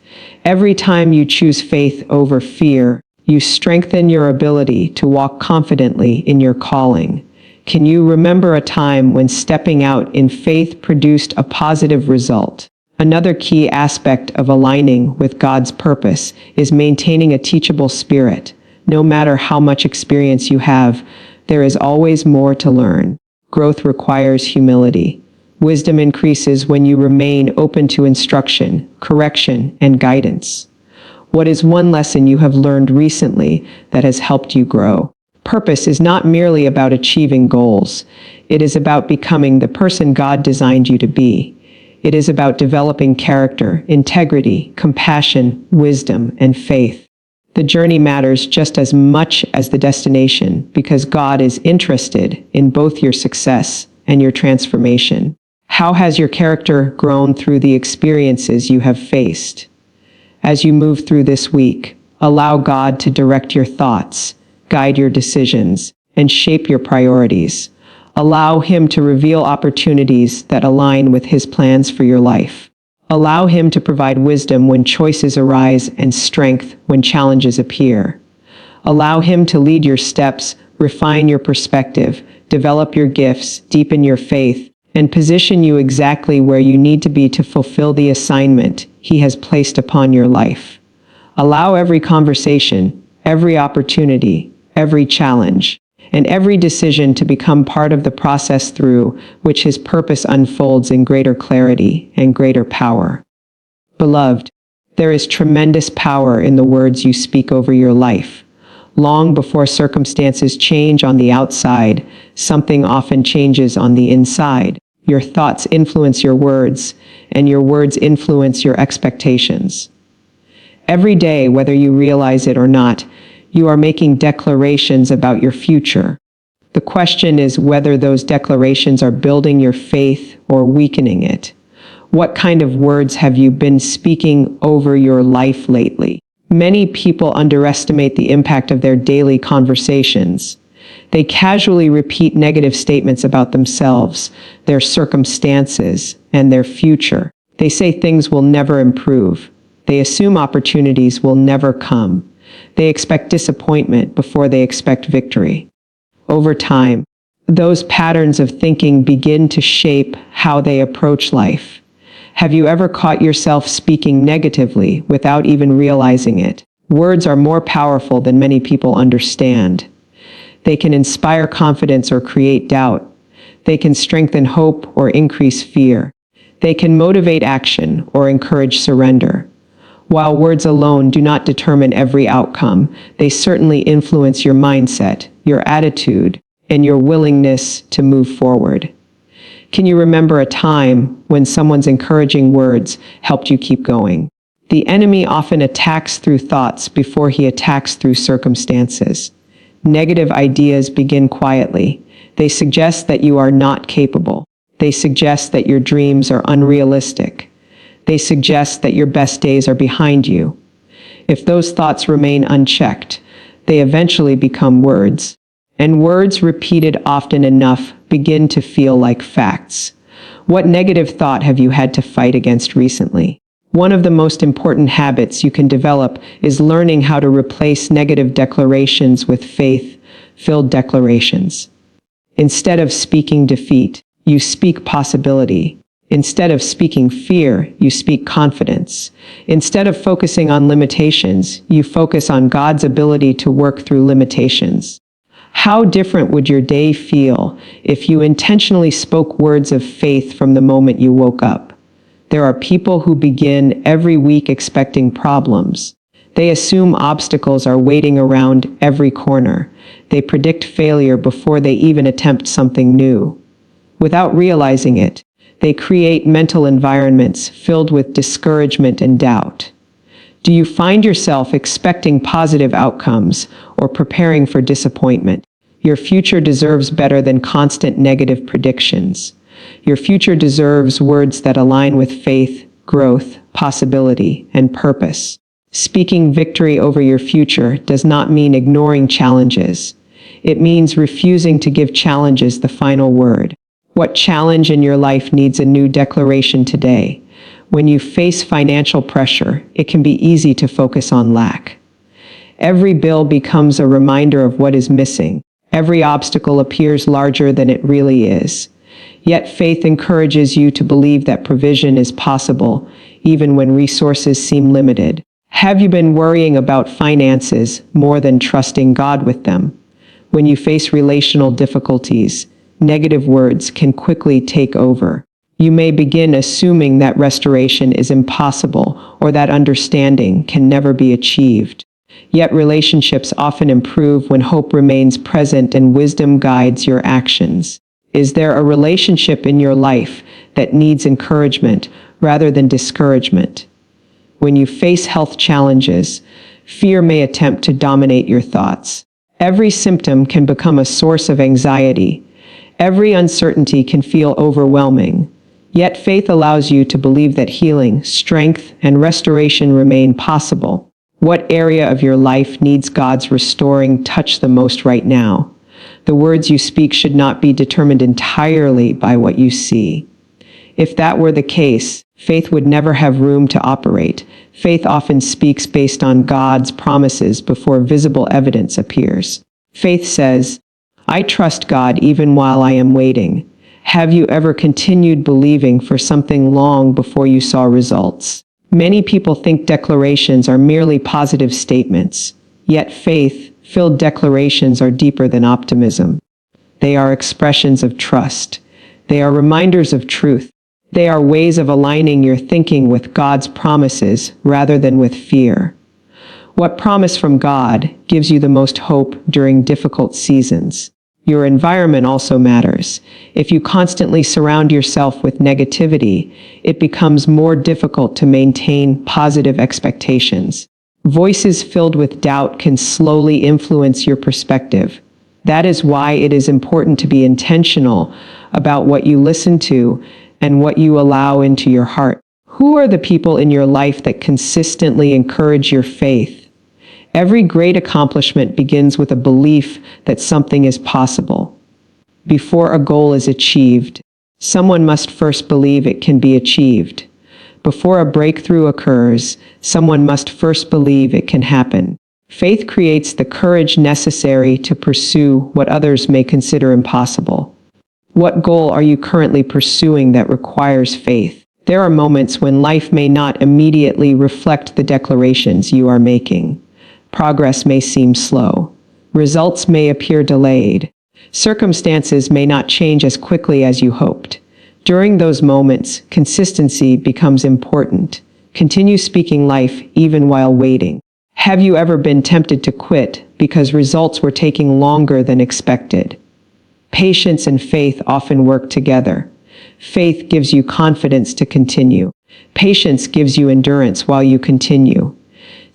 Every time you choose faith over fear, you strengthen your ability to walk confidently in your calling. Can you remember a time when stepping out in faith produced a positive result? Another key aspect of aligning with God's purpose is maintaining a teachable spirit. No matter how much experience you have, there is always more to learn. Growth requires humility. Wisdom increases when you remain open to instruction, correction, and guidance. What is one lesson you have learned recently that has helped you grow? Purpose is not merely about achieving goals. It is about becoming the person God designed you to be. It is about developing character, integrity, compassion, wisdom, and faith. The journey matters just as much as the destination because God is interested in both your success and your transformation. How has your character grown through the experiences you have faced? As you move through this week, allow God to direct your thoughts, guide your decisions, and shape your priorities. Allow Him to reveal opportunities that align with His plans for your life. Allow Him to provide wisdom when choices arise and strength when challenges appear. Allow Him to lead your steps, refine your perspective, develop your gifts, deepen your faith, and position you exactly where you need to be to fulfill the assignment He has placed upon your life. Allow every conversation, every opportunity, every challenge, and every decision to become part of the process through which His purpose unfolds in greater clarity and greater power. Beloved, there is tremendous power in the words you speak over your life. Long before circumstances change on the outside, something often changes on the inside. Your thoughts influence your words, and your words influence your expectations. Every day, whether you realize it or not, you are making declarations about your future. The question is whether those declarations are building your faith or weakening it. What kind of words have you been speaking over your life lately? Many people underestimate the impact of their daily conversations. They casually repeat negative statements about themselves, their circumstances, and their future. They say things will never improve. They assume opportunities will never come. They expect disappointment before they expect victory. Over time, those patterns of thinking begin to shape how they approach life. Have you ever caught yourself speaking negatively without even realizing it? Words are more powerful than many people understand. They can inspire confidence or create doubt. They can strengthen hope or increase fear. They can motivate action or encourage surrender. While words alone do not determine every outcome, they certainly influence your mindset, your attitude, and your willingness to move forward. Can you remember a time when someone's encouraging words helped you keep going? The enemy often attacks through thoughts before he attacks through circumstances. Negative ideas begin quietly. They suggest that you are not capable. They suggest that your dreams are unrealistic. They suggest that your best days are behind you. If those thoughts remain unchecked, they eventually become words. And words repeated often enough begin to feel like facts. What negative thought have you had to fight against recently? One of the most important habits you can develop is learning how to replace negative declarations with faith-filled declarations. Instead of speaking defeat, you speak possibility. Instead of speaking fear, you speak confidence. Instead of focusing on limitations, you focus on God's ability to work through limitations. How different would your day feel if you intentionally spoke words of faith from the moment you woke up? There are people who begin every week expecting problems. They assume obstacles are waiting around every corner. They predict failure before they even attempt something new. Without realizing it, they create mental environments filled with discouragement and doubt. Do you find yourself expecting positive outcomes or preparing for disappointment? Your future deserves better than constant negative predictions. Your future deserves words that align with faith, growth, possibility, and purpose. Speaking victory over your future does not mean ignoring challenges. It means refusing to give challenges the final word. What challenge in your life needs a new declaration today? When you face financial pressure, it can be easy to focus on lack. Every bill becomes a reminder of what is missing. Every obstacle appears larger than it really is. Yet faith encourages you to believe that provision is possible, even when resources seem limited. Have you been worrying about finances more than trusting God with them? When you face relational difficulties, negative words can quickly take over. You may begin assuming that restoration is impossible or that understanding can never be achieved. Yet relationships often improve when hope remains present and wisdom guides your actions. Is there a relationship in your life that needs encouragement rather than discouragement? When you face health challenges, fear may attempt to dominate your thoughts. Every symptom can become a source of anxiety. Every uncertainty can feel overwhelming. Yet faith allows you to believe that healing, strength, and restoration remain possible. What area of your life needs God's restoring touch the most right now? The words you speak should not be determined entirely by what you see. If that were the case, faith would never have room to operate. Faith often speaks based on God's promises before visible evidence appears. Faith says, "I trust God even while I am waiting." Have you ever continued believing for something long before you saw results? Many people think declarations are merely positive statements, yet faith-filled declarations are deeper than optimism. They are expressions of trust. They are reminders of truth. They are ways of aligning your thinking with God's promises rather than with fear. What promise from God gives you the most hope during difficult seasons? Your environment also matters. If you constantly surround yourself with negativity, it becomes more difficult to maintain positive expectations. Voices filled with doubt can slowly influence your perspective. That is why it is important to be intentional about what you listen to and what you allow into your heart. Who are the people in your life that consistently encourage your faith? Every great accomplishment begins with a belief that something is possible. Before a goal is achieved, someone must first believe it can be achieved. Before a breakthrough occurs, someone must first believe it can happen. Faith creates the courage necessary to pursue what others may consider impossible. What goal are you currently pursuing that requires faith? There are moments when life may not immediately reflect the declarations you are making. Progress may seem slow. Results may appear delayed. Circumstances may not change as quickly as you hoped. During those moments, consistency becomes important. Continue speaking life even while waiting. Have you ever been tempted to quit because results were taking longer than expected? Patience and faith often work together. Faith gives you confidence to continue. Patience gives you endurance while you continue.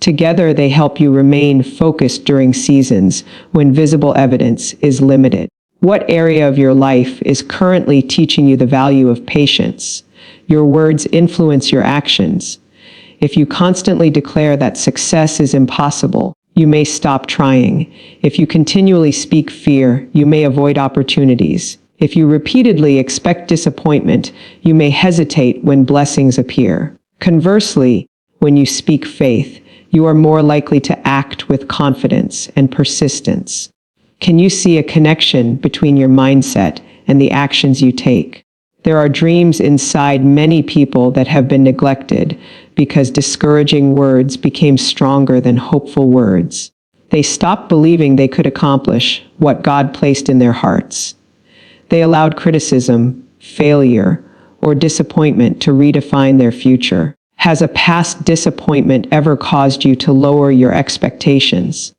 Together, they help you remain focused during seasons when visible evidence is limited. What area of your life is currently teaching you the value of patience? Your words influence your actions. If you constantly declare that success is impossible, you may stop trying. If you continually speak fear, you may avoid opportunities. If you repeatedly expect disappointment, you may hesitate when blessings appear. Conversely, when you speak faith, you are more likely to act with confidence and persistence. Can you see a connection between your mindset and the actions you take? There are dreams inside many people that have been neglected because discouraging words became stronger than hopeful words. They stopped believing they could accomplish what God placed in their hearts. They allowed criticism, failure, or disappointment to redefine their future. Has a past disappointment ever caused you to lower your expectations?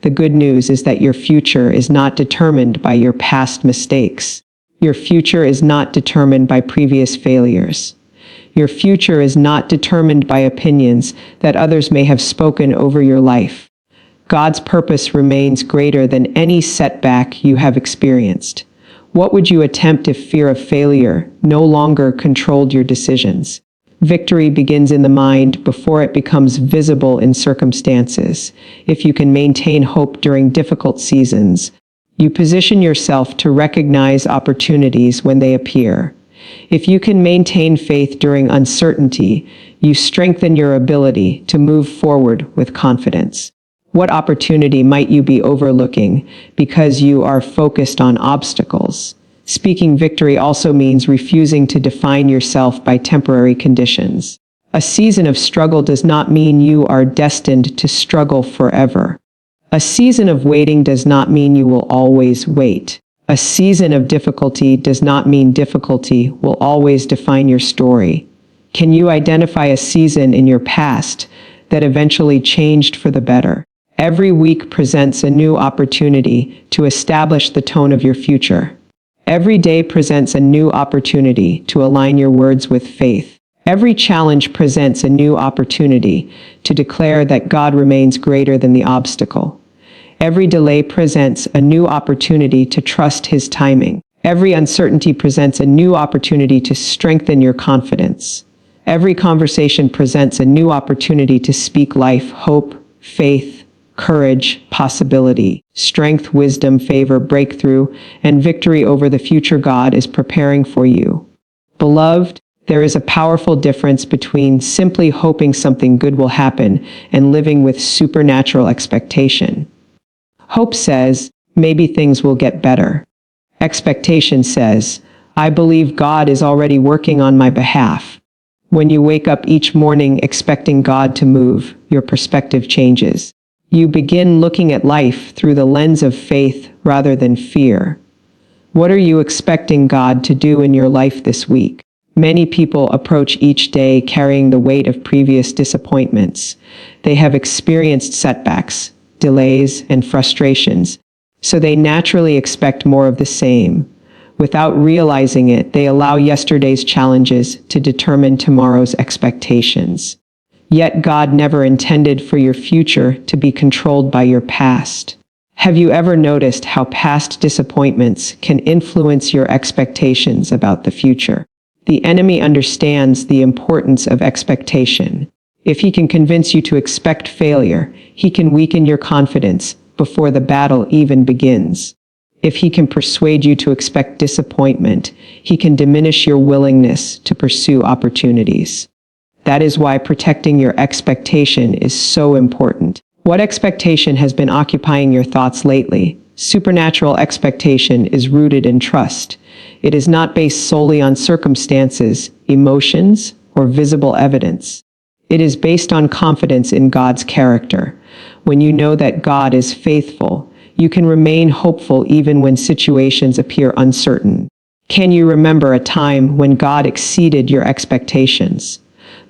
The good news is that your future is not determined by your past mistakes. Your future is not determined by previous failures. Your future is not determined by opinions that others may have spoken over your life. God's purpose remains greater than any setback you have experienced. What would you attempt if fear of failure no longer controlled your decisions? Victory begins in the mind before it becomes visible in circumstances. If you can maintain hope during difficult seasons, you position yourself to recognize opportunities when they appear. If you can maintain faith during uncertainty, you strengthen your ability to move forward with confidence. What opportunity might you be overlooking because you are focused on obstacles? Speaking victory also means refusing to define yourself by temporary conditions. A season of struggle does not mean you are destined to struggle forever. A season of waiting does not mean you will always wait. A season of difficulty does not mean difficulty will always define your story. Can you identify a season in your past that eventually changed for the better? Every week presents a new opportunity to establish the tone of your future. Every day presents a new opportunity to align your words with faith. Every challenge presents a new opportunity to declare that God remains greater than the obstacle. Every delay presents a new opportunity to trust His timing. Every uncertainty presents a new opportunity to strengthen your confidence. Every conversation presents a new opportunity to speak life, hope, faith, courage, possibility, strength, wisdom, favor, breakthrough, and victory over the future God is preparing for you. Beloved, there is a powerful difference between simply hoping something good will happen and living with supernatural expectation. Hope says, maybe things will get better. Expectation says, I believe God is already working on my behalf. When you wake up each morning expecting God to move, your perspective changes. You begin looking at life through the lens of faith rather than fear. What are you expecting God to do in your life this week? Many people approach each day carrying the weight of previous disappointments. They have experienced setbacks, delays, and frustrations, so they naturally expect more of the same. Without realizing it, they allow yesterday's challenges to determine tomorrow's expectations. Yet God never intended for your future to be controlled by your past. Have you ever noticed how past disappointments can influence your expectations about the future? The enemy understands the importance of expectation. If he can convince you to expect failure, he can weaken your confidence before the battle even begins. If he can persuade you to expect disappointment, he can diminish your willingness to pursue opportunities. That is why protecting your expectation is so important. What expectation has been occupying your thoughts lately? Supernatural expectation is rooted in trust. It is not based solely on circumstances, emotions, or visible evidence. It is based on confidence in God's character. When you know that God is faithful, you can remain hopeful even when situations appear uncertain. Can you remember a time when God exceeded your expectations?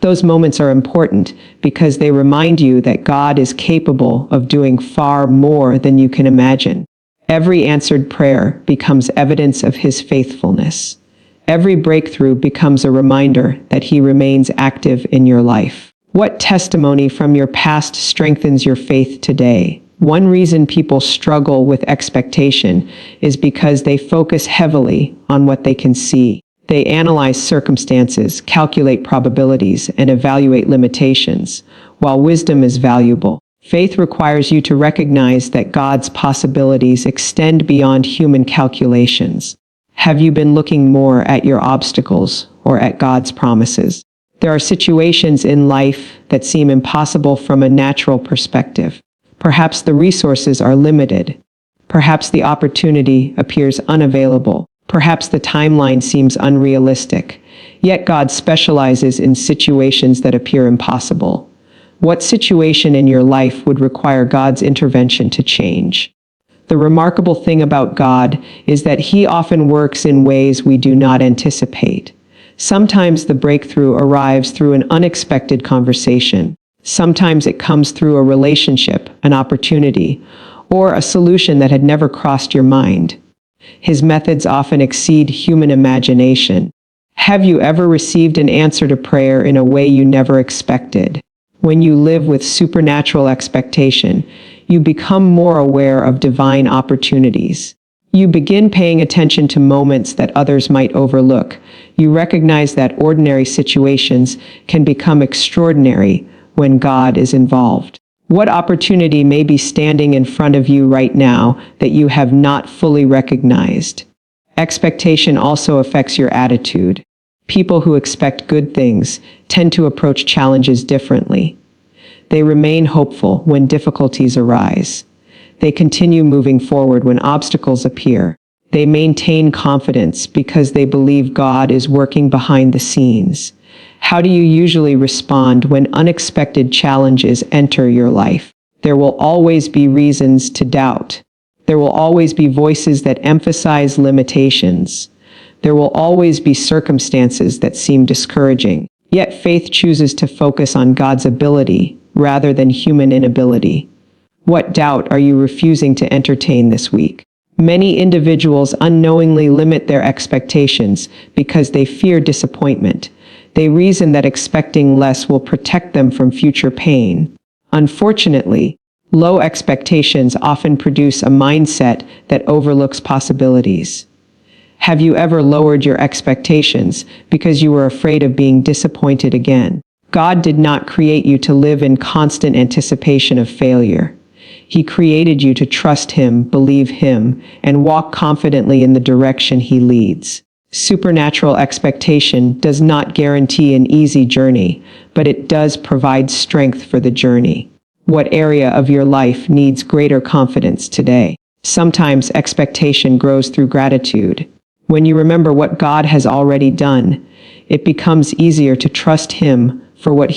Those moments are important because they remind you that God is capable of doing far more than you can imagine. Every answered prayer becomes evidence of His faithfulness. Every breakthrough becomes a reminder that He remains active in your life. What testimony from your past strengthens your faith today? One reason people struggle with expectation is because they focus heavily on what they can see. They analyze circumstances, calculate probabilities, and evaluate limitations. While wisdom is valuable, faith requires you to recognize that God's possibilities extend beyond human calculations. Have you been looking more at your obstacles or at God's promises? There are situations in life that seem impossible from a natural perspective. Perhaps the resources are limited. Perhaps the opportunity appears unavailable. Perhaps the timeline seems unrealistic. Yet God specializes in situations that appear impossible. What situation in your life would require God's intervention to change? The remarkable thing about God is that He often works in ways we do not anticipate. Sometimes the breakthrough arrives through an unexpected conversation. Sometimes it comes through a relationship, an opportunity, or a solution that had never crossed your mind. His methods often exceed human imagination. Have you ever received an answer to prayer in a way you never expected? When you live with supernatural expectation, you become more aware of divine opportunities. You begin paying attention to moments that others might overlook. You recognize that ordinary situations can become extraordinary when God is involved. What opportunity may be standing in front of you right now that you have not fully recognized? Expectation also affects your attitude. People who expect good things tend to approach challenges differently. They remain hopeful when difficulties arise. They continue moving forward when obstacles appear. They maintain confidence because they believe God is working behind the scenes. How do you usually respond when unexpected challenges enter your life? There will always be reasons to doubt. There will always be voices that emphasize limitations. There will always be circumstances that seem discouraging. Yet faith chooses to focus on God's ability rather than human inability. What doubt are you refusing to entertain this week? Many individuals unknowingly limit their expectations because they fear disappointment. They reason that expecting less will protect them from future pain. Unfortunately, low expectations often produce a mindset that overlooks possibilities. Have you ever lowered your expectations because you were afraid of being disappointed again? God did not create you to live in constant anticipation of failure. He created you to trust Him, believe Him, and walk confidently in the direction He leads. Supernatural expectation does not guarantee an easy journey, but it does provide strength for the journey. What area of your life needs greater confidence today? Sometimes expectation grows through gratitude. When you remember what God has already done, it becomes easier to trust Him for what He